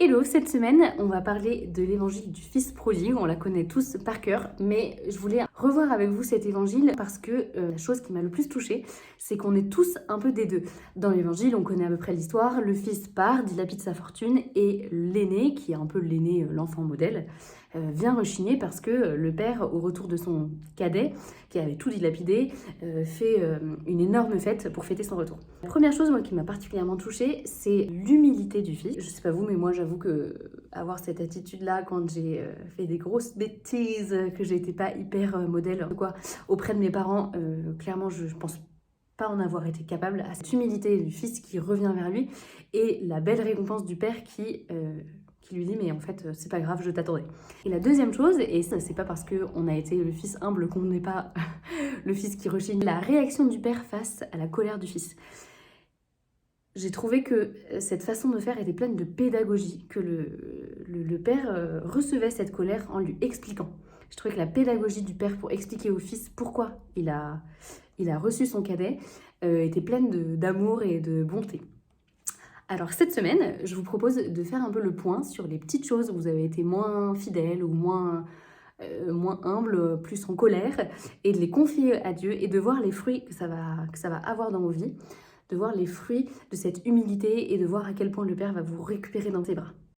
Hello, cette semaine, on va parler de l'évangile du fils prodigue. On la connaît tous par cœur, mais je voulais revoir avec vous cet évangile parce que la chose qui m'a le plus touchée, c'est qu'on est tous un peu des deux. Dans l'évangile, on connaît à peu près l'histoire. Le fils part, dilapide sa fortune, et l'aîné, qui est un peu l'aîné, l'enfant modèle, vient rechigner parce que le père, au retour de son cadet, qui avait tout dilapidé, fait une énorme fête pour fêter son retour. La première chose, moi, qui m'a particulièrement touchée, c'est l'humilité du fils. Je sais pas vous, mais moi, j'avoue que avoir cette attitude-là quand j'ai fait des grosses bêtises, que j'étais pas hyper modèle quoi, auprès de mes parents, clairement, je pense pas en avoir été capable. À cette humilité du fils qui revient vers lui et la belle récompense du père qui lui dit mais en fait c'est pas grave, je t'attendais. Et la deuxième chose, et ça c'est pas parce qu'on a été le fils humble qu'on n'est pas le fils qui rechigne, la réaction du père face à la colère du fils. J'ai trouvé que cette façon de faire était pleine de pédagogie, que le père recevait cette colère en lui expliquant. Je trouvais que la pédagogie du père pour expliquer au fils pourquoi il a reçu son cadet était pleine d'amour et de bonté. Alors cette semaine, je vous propose de faire un peu le point sur les petites choses où vous avez été moins fidèle ou moins humble, plus en colère, et de les confier à Dieu et de voir les fruits que ça va avoir dans vos vies, de voir les fruits de cette humilité et de voir à quel point le Père va vous récupérer dans ses bras.